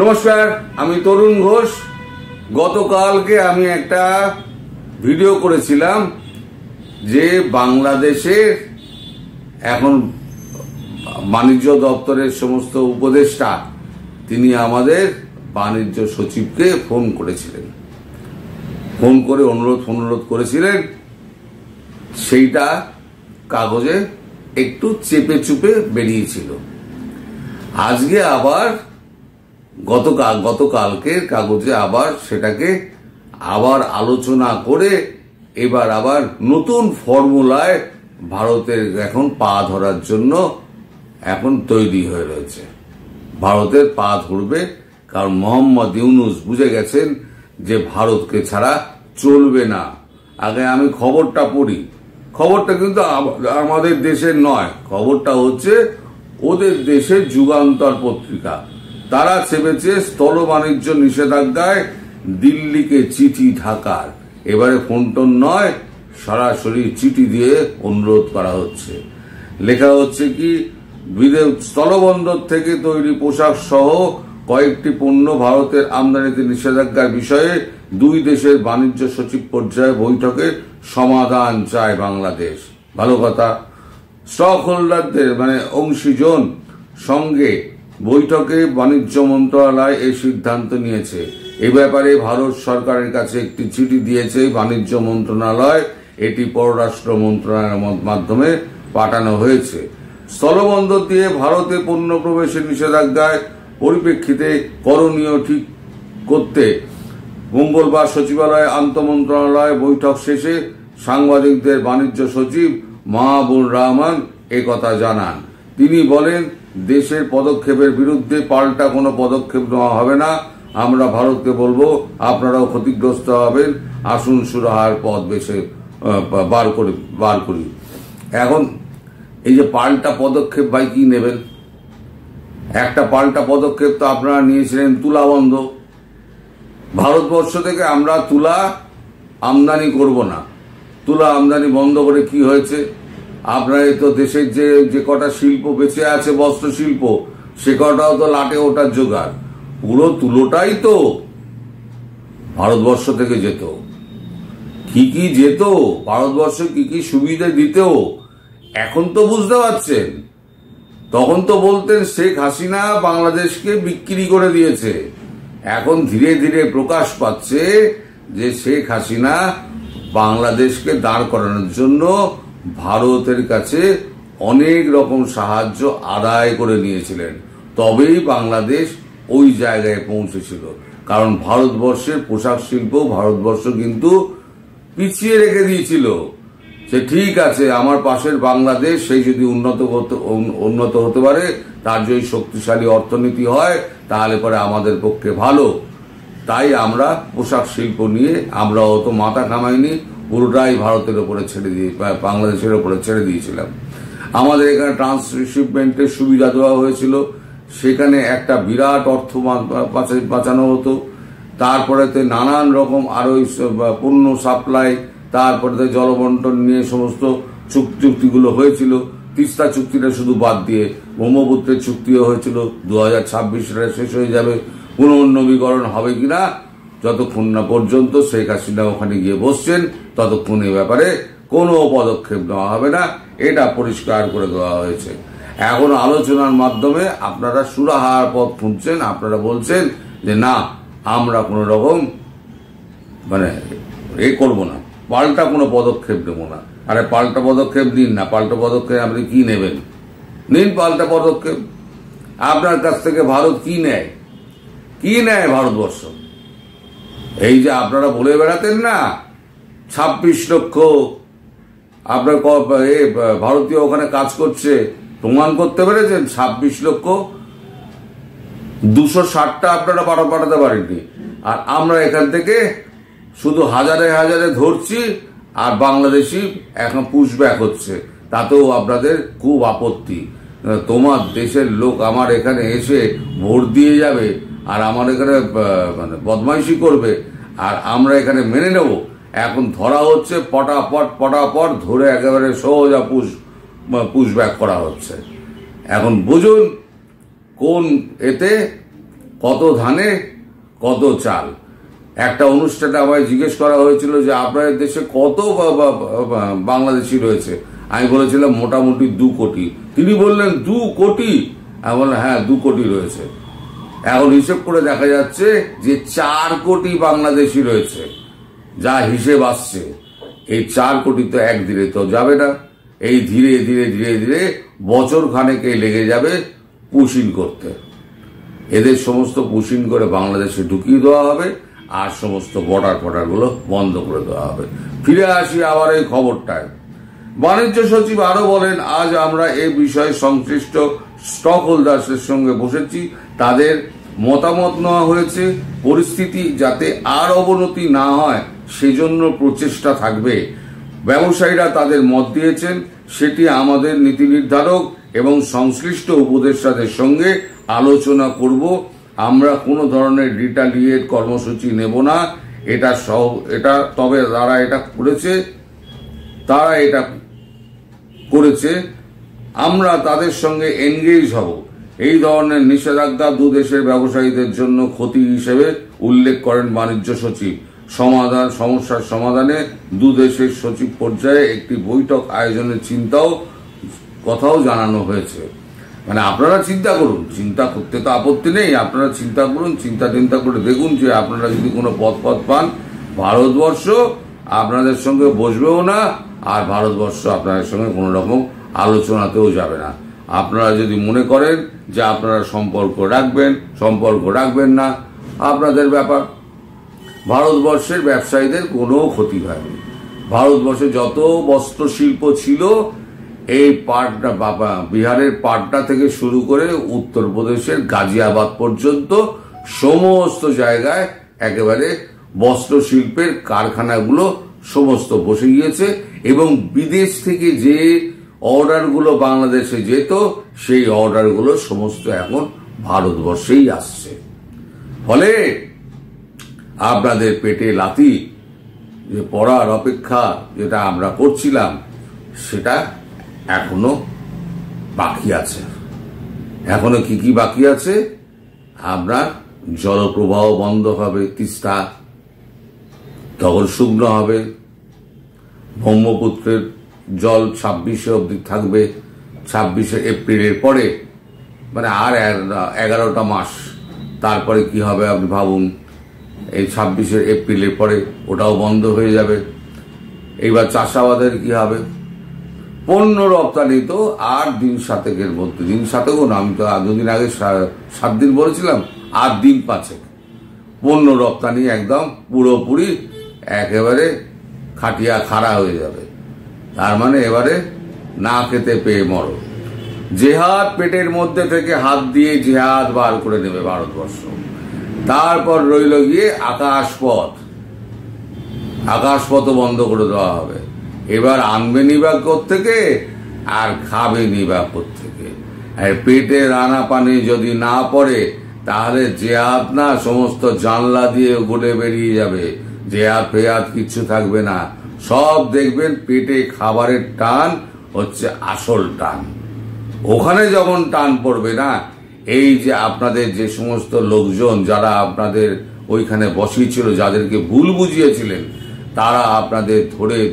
নমস্কার, আমি তরুণ ঘোষ। গতকালকে আমি একটা ভিডিও করেছিলাম যে বাংলাদেশের এখন বাণিজ্য দপ্তরের সমস্ত উপদেষ্টা তিনি আমাদের বাণিজ্য সচিবকে ফোন করেছিলেন, ফোন করে অনুরোধ করেছিলেন। সেইটা কাগজে একটু চেপে চুপে বেরিয়েছিল। আজকে আবার গতকালকের কাগজে আবার সেটাকে আবার আলোচনা করে এবার আবার নতুন ফর্মুলায় ভারতের এখন পা ধরার জন্য এখন তৈরি হয়ে রয়েছে। ভারতের পা ধরবে, কারণ মোহাম্মদ ইউনূস বুঝে গেছেন যে ভারতকে ছাড়া চলবে না। আগে আমি খবরটা পড়ি। খবরটা কিন্তু আমাদের দেশের নয়, খবরটা হচ্ছে ওদের দেশের যুগান্তর পত্রিকা। তারা চেপেছে স্থল বাণিজ্য নিষেধাজ্ঞায় দিল্লিকে চিঠি ঢাকার। এবারে ফোন টোন নয়, সরাসরি চিঠি দিয়ে অনুরোধ করা হচ্ছে। লেখা হচ্ছে কি, স্থলবন্দর থেকে তৈরি পোশাক সহ কয়েকটি পণ্য ভারতের আমদানিতে নিষেধাজ্ঞার বিষয়ে দুই দেশের বাণিজ্য সচিব পর্যায়ে বৈঠকে সমাধান চায় বাংলাদেশ। ভালো কথা। স্টক হোল্ডারদের অংশীজন সঙ্গে বৈঠকে বাণিজ্য মন্ত্রণালয় এই সিদ্ধান্ত নিয়েছে। এ ব্যাপারে ভারত সরকারের কাছে একটি চিঠি দিয়েছে বাণিজ্য মন্ত্রণালয়। এটি পররাষ্ট্র মন্ত্রণালয়ের মাধ্যমে পাঠানো হয়েছে। স্থলবন্দর দিয়ে ভারতে পণ্য প্রবেশের নিষেধাজ্ঞায় পরিপ্রেক্ষিতে করণীয় ঠিক করতে মঙ্গলবার সচিবালয়ে আন্তঃমন্ত্রণালয় বৈঠক শেষে সাংবাদিকদের বাণিজ্য সচিব মাহবুবুর রহমান একথা জানান। তিনি বলেন, দেশের পদক্ষেপের বিরুদ্ধে পাল্টা কোনো পদক্ষেপ নেওয়া হবে না। আমরা ভারতকে বলবো, আপনারাও ক্ষতিগ্রস্ত হবেন। আসুন সুরাহার পথ বেছে বার করি। এখন এই যে পাল্টা পদক্ষেপ ভাই কি নেবেন? একটা পাল্টা পদক্ষেপ তো আপনারা নিয়েছিলেন তুলা বন্ধ। ভারতবর্ষ থেকে আমরা তুলা আমদানি করব না। তুলা আমদানি বন্ধ করে কি হয়েছে? আপনার তো দেশের যে কটা শিল্প বেঁচে আছে, বস্ত্র শিল্প, সে কটাও তো লাটে ওঠার জোগাড়। পুরো তুলোটাই তো ভারতবর্ষ থেকে যেত। কি যেত ভারতবর্ষ, কি সুবিধা দিত, এখন তো বুঝতে পারছেন। তখন তো বলতেন শেখ হাসিনা বাংলাদেশকে বিক্রি করে দিয়েছে। এখন ধীরে ধীরে প্রকাশ পাচ্ছে যে শেখ হাসিনা বাংলাদেশকে দাঁড় করানোর জন্য ভারতের কাছে অনেক রকম সাহায্য আদায় করে নিয়েছিলেন, তবেই বাংলাদেশ ওই জায়গায় পৌঁছেছিল। কারণ ভারতবর্ষের পোশাক শিল্প ভারতবর্ষ কিন্তু পিছিয়ে রেখে দিয়েছিল। সে ঠিক আছে, আমার পাশের বাংলাদেশ সেই যদি উন্নত হতে পারে, তার যদি শক্তিশালী অর্থনীতি হয়, তাহলে পরে আমাদের পক্ষে ভালো। তাই আমরা পোশাক শিল্প নিয়ে আমরা অত মাথা কামাইনি, পুরোটাই ভারতের উপরে বাংলাদেশের উপরে ছেড়ে দিয়েছিলাম। আমাদের এখানে ট্রান্সশিপমেন্টের সুবিধা দেওয়া হয়েছিল, সেখানে একটা বিরাট অর্থ বাঁচানো হতো। তারপরে নানান রকম আরো পণ্য সাপ্লাই, তারপরে জলবন্টন নিয়ে সমস্ত চুক্তিগুলো হয়েছিল। তিস্তা চুক্তিটা শুধু বাদ দিয়ে ব্রহ্মপুত্রের চুক্তিও হয়েছিল। 2026 সালে শেষ হয়ে যাবে। পুনর্নবীকরণ হবে কিনা, যতক্ষণ না পর্যন্ত শেখ হাসিনা ওখানে গিয়ে বসছেন, ততক্ষণ এ ব্যাপারে কোনো পদক্ষেপ নেওয়া হবে না। এটা পরিষ্কার করে দেওয়া হয়েছে। এখন আলোচনার মাধ্যমে আপনারা সুরাহার পথ খুঁজছেন। আপনারা বলছেন যে না, আমরা কোনো রকম করব না, পাল্টা কোনো পদক্ষেপ নেব না। আরে পাল্টা পদক্ষেপ নিন না। পাল্টা পদক্ষেপ আপনি কি নেবেন? নিন পাল্টা পদক্ষেপ। আপনার কাছ থেকে ভারত কি নেয়? কি নেয় ভারতবর্ষ? এই যে আপনারা বলে বেড়াতেন না 26 লক্ষ আপনার ভারতীয় ওখানে কাজ করছে, প্রমাণ করতে পেরেছেন? 26 লক্ষ 260টা আপনারা পাঠাতে পারেননি। আর আমরা এখান থেকে শুধু হাজারে হাজারে ধরছি, আর বাংলাদেশি এখন পুশব্যাক হচ্ছে। তাতেও আপনাদের খুব আপত্তি। তোমার দেশের লোক আমার এখানে এসে ভোট দিয়ে যাবে, আর আমার এখানে বদমাইশি করবে, আর আমরা এখানে মেনে নেব। এখন ধরা হচ্ছে, পটাপট ধরে একেবারে সোজা পুশব্যাক করা হচ্ছে। এখন বুঝুন কোন এতে কত ধানে কত চাল। একটা অনুষ্ঠানে আমায় জিজ্ঞেস করা হয়েছিল যে আপনাদের দেশে কত বাংলাদেশি রয়েছে। আমি বলেছিলাম মোটামুটি 2 কোটি। তিনি বললেন 2 কোটি? আমি বললাম হ্যাঁ 2 কোটি রয়েছে। এখন হিসেব করে দেখা যাচ্ছে যে 4 কোটি বাংলাদেশি রয়েছে, যা হিসেব আসছে। এই 4 কোটি তো একদিনে তো যাবে না, এই ধীরে ধীরে ধীরে ধীরে বছর খানেকে লেগে যাবে পুশিন করতে। এদের সমস্ত পুশিন করে বাংলাদেশে ঢুকিয়ে দেওয়া হবে, আর সমস্ত বর্ডার গুলো বন্ধ করে দেওয়া হবে। ফিরে আসি আবার এই খবরটায়। বাণিজ্য সচিব আরো বলেন, আজ আমরা এই বিষয়ে সংশ্লিষ্ট স্টক হোল্ডার্সের সঙ্গে বসেছি, তাদের মতামত নেওয়া হয়েছে। পরিস্থিতি যাতে আর অবনতি না হয় সেজন্য প্রচেষ্টা থাকবে। ব্যবসায়ীরা তাদের মত দিয়েছেন, সেটি আমাদের নীতি নির্ধারক এবং সংশ্লিষ্ট উপদেষ্টাদের সঙ্গে আলোচনা করব। আমরা কোনো ধরনের রিটালিয়েট কর্মসূচি নেব না। তবে তারা এটা করেছে, আমরা তাদের সঙ্গে এনগেজ হব। এই ধরনের নিষেধাজ্ঞা 2 দেশের ব্যবসায়ীদের জন্য ক্ষতি হিসেবে উল্লেখ করেন বাণিজ্য সচিব। সমস্যার সমাধানে 2 দেশের সচিব পর্যায়ে একটি বৈঠক আয়োজনের কথাও জানানো হয়েছে। মানে আপনারা চিন্তা করুন, চিন্তা করতে তো আপত্তি নেই, আপনারা চিন্তা করুন, চিন্তা করে দেখুন যে আপনারা যদি কোনো পথ পান, ভারতবর্ষ আপনাদের সঙ্গে বসবেও না, আর ভারতবর্ষ আপনাদের সঙ্গে কোনো রকম আলোচনাতেও যাবে না। আপনারা যদি মনে করেন যে আপনারা সম্পর্ক রাখবেন না, আপনাদের ব্যাপার। ভারতবর্ষের ব্যবসায়ীদের কোনো ক্ষতি হয়নি। ভারতবর্ষে যত বস্ত্র শিল্প ছিল, এই বিহারের পাটনা থেকে শুরু করে উত্তরপ্রদেশের গাজিয়াবাদ পর্যন্ত সমস্ত জায়গায় একেবারে বস্ত্র শিল্পের কারখানাগুলো সমস্ত বসে গিয়েছে, এবং বিদেশ থেকে যে অর্ডারগুলো বাংলাদেশে যেত, সেই অর্ডারগুলো সমস্ত এখন ভারতবর্ষেই আসছে। ফলে আপনাদের পেটে লাথি যে পড়ার অপেক্ষা যেটা আমরা করছিলাম, সেটা এখনো বাকি আছে। এখনো কি বাকি আছে? আপনার জলপ্রবাহ বন্ধ হবে, তিস্তা তখন শুকনো হবে, ব্রহ্মপুত্রের জল 26 অবধি থাকবে। 26 এপ্রিলের পরে, মানে আর 11টা মাস, তারপরে কি হবে আপনি ভাবুন। এই 26 এপ্রিলের পরে ওটাও বন্ধ হয়ে যাবে। এইবার চাষাবাদের কি হবে? পণ্য রপ্তানি তো আর দিন 7 মধ্যে, দিন 7ও না, আমি তো 2 দিন আগে 7 দিন বলেছিলাম, 8 দিন 5 পণ্য রপ্তানি একদম পুরোপুরি একেবারে খাটিয়া খাড়া হয়ে যাবে। তার মানে এবারে না খেতে পেয়ে মরো। জেহাদ পেটের মধ্যে থেকে হাত দিয়ে জেহাদ বার করে নেবে ভারতবর্ষ। তারপর রইল গিয়ে আকাশপথও বন্ধ করে দেওয়া হবে। এবার আনবে নিবা থেকে আর খাবে নিবা থেকে। আর পেটে রানা পানি যদি না পড়ে, তাহলে জেহাদ না সমস্ত জানলা দিয়ে গড়ে বেরিয়ে যাবে। জেহাদ ফেয়াদ কিচ্ছু থাকবে না। সব দেখবেন পেটে খাবারের টান হচ্ছে আসল টান। ওখানে যখন টান পড়বে না, এই যে আপনাদের যে সমস্ত লোকজন যারা আপনাদের ওইখানে বসিয়েছিল, যাদেরকে ভুল বুঝিয়েছিলেন, তারা আপনাদের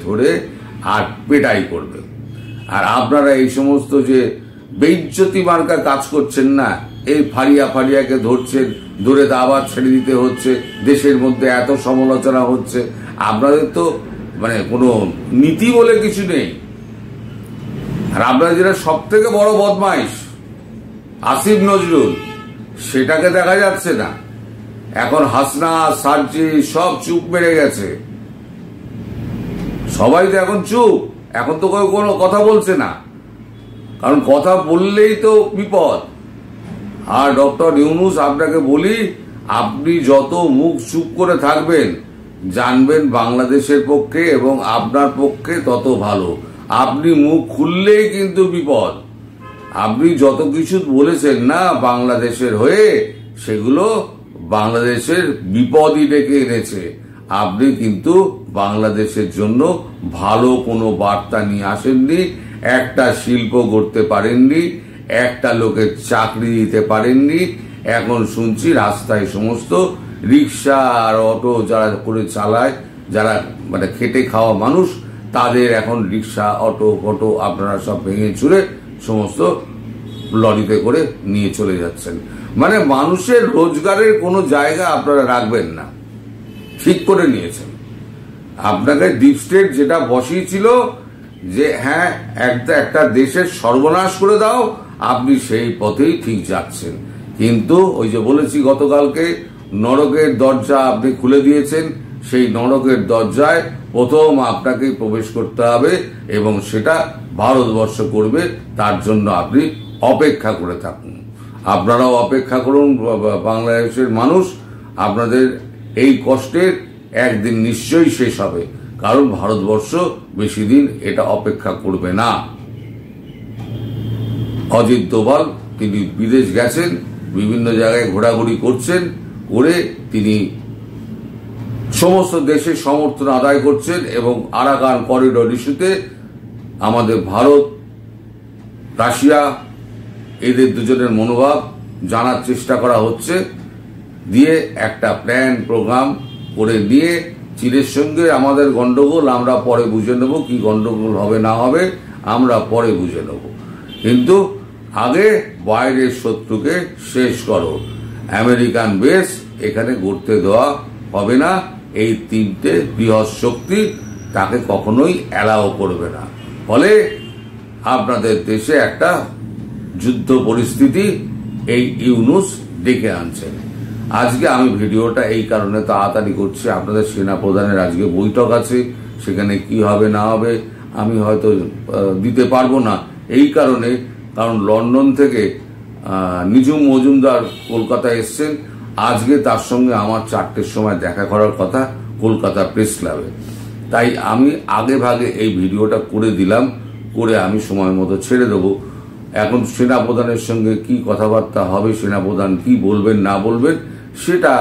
ধরে আর পেটাই করবে। আর আপনারা এই সমস্ত যে বেইজ্জতি মার্কা কাজ করছেন না, এই ফারিয়াকে ধরছেন, ধরে আবার ছেড়ে দিতে হচ্ছে, দেশের মধ্যে এত সমালোচনা হচ্ছে। আপনাদের তো মানে কোনো নীতি বলে কিছু নেই। আর আপনারা যেটা সব থেকে বড় বদমাইশ, আসিফ নজরুল, সেটাকে দেখা যাচ্ছে না। এখন হাসনা সার্জি সব চুপ মেরে গেছে। সবাই তো এখন চুপ, এখন তো কেউ কোনো কথা বলছে না, কারণ কথা বললেই তো বিপদ। আর ডক্টর ইউনূস, আপনাকে বলি, আপনি যত মুখ চুপ করে থাকবেন, জানবেন বাংলাদেশের পক্ষে এবং আপনার পক্ষে তত ভালো। আপনি মুখ খুললেই কিন্তু বিপদ। আপনি যত কিছু বলেছেন না বাংলাদেশের হয়ে, সেগুলো বাংলাদেশের বিপদই ডেকে এনেছে। আপনি কিন্তু বাংলাদেশের জন্য ভালো কোনো বার্তা নিয়ে আসেননি। একটা শিল্প গড়তে পারেননি, একটা লোকের চাকরি দিতে পারেননি, এখন শুনছি রাস্তায় সমস্ত রিক্সা আর অটো যারা করে চালায়, যারা মানে খেটে খাওয়া মানুষ, তাদের এখন রিক্সা অটো আপনারা সব ভেঙে চুরে সমস্ত লরিতে করে নিয়ে চলে যাচ্ছেন। মানে মানুষের রোজগারের কোনো জায়গা আপনারা রাখবেন না, ঠিক করে নিয়েছেন। আপনাকে ডিপ স্টেট যেটা বসিয়েছিল যে হ্যাঁ একটা দেশের সর্বনাশ করে দাও, আপনি সেই পথেই ঠিক যাচ্ছেন। কিন্তু ওই যে বলেছি গতকালকে, নরকের দরজা আপনি খুলে দিয়েছেন। সেই নরকের দরজায় প্রথম আপনাকে প্রবেশ করতে হবে এবং সেটা ভারতবর্ষ করবে। তার জন্য আপনি অপেক্ষা করে থাকুন। আপনারাও অপেক্ষা করুন বাংলাদেশের মানুষ, আপনাদের এই কষ্টের একদিন নিশ্চয়ই শেষ হবে, কারণ ভারতবর্ষ বেশি দিন এটা অপেক্ষা করবে না। অজিত দোভাল তিনি বিদেশ গেছেন, বিভিন্ন জায়গায় ঘোরাঘুরি করছেন, করে তিনি সমস্ত দেশের সমর্থন আদায় করছেন এবং আরাকান করিডোর ইস্যুতে আমাদের ভারত, রাশিয়া এদের দুজনের মনোভাব জানার চেষ্টা করা হচ্ছে, দিয়ে একটা প্ল্যান প্রোগ্রাম করে নিয়ে চীনের সঙ্গে আমাদের গন্ডগোল আমরা পরে বুঝে নেব, কি গন্ডগোল হবে না হবে আমরা পরে বুঝে নেব, কিন্তু আগে বাইরের শত্রুকে শেষ করো। আমেরিকান বেস এখানে গড়তে দেওয়া হবে না। এই তিনটে বৃহৎ শক্তি তাকে কখনোই অ্যালাও করবে না। ফলে আপনাদের দেশে একটা যুদ্ধ পরিস্থিতি এই ইউনূস ডেকে আনছেন। আজকে আমি ভিডিওটা এই কারণে তাড়াতাড়ি করছি, আপনাদের সেনাপ্রধানের আজকে বৈঠক আছে, সেখানে কি হবে না হবে আমি হয়তো দিতে পারবো না, এই কারণে, কারণ লন্ডন থেকে নিজুম মজুমদার কলকাতায় এসছেন। আজকে তার সঙ্গে আমার 4টের সময় দেখা করার কথা কলকাতা প্রেস ক্লাবে। তাই আমি আগে ভাগে এই ভিডিওটা করে দিলাম, করে আমি সময় মতো ছেড়ে দেবো। এখন সেনাপ্রধানের সঙ্গে কি কথাবার্তা হবে, সেনাপ্রধান কি বলবেন না বলবেন, সেটা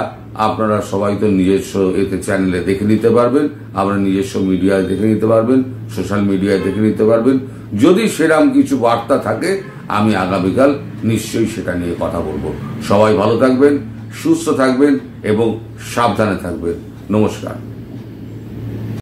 আপনারা সবাই তো নিজস্ব এতে চ্যানেলে দেখে নিতে পারবেন, আপনারা নিজস্ব মিডিয়ায় দেখে নিতে পারবেন, সোশ্যাল মিডিয়ায় দেখে নিতে পারবেন। যদি সেরকম কিছু বার্তা থাকে আমি আগামীকাল নিশ্চয়ই সেটা নিয়ে কথা বলবো। সবাই ভালো থাকবেন, সুস্থ থাকবেন এবং সাবধানে থাকবেন। নমস্কার।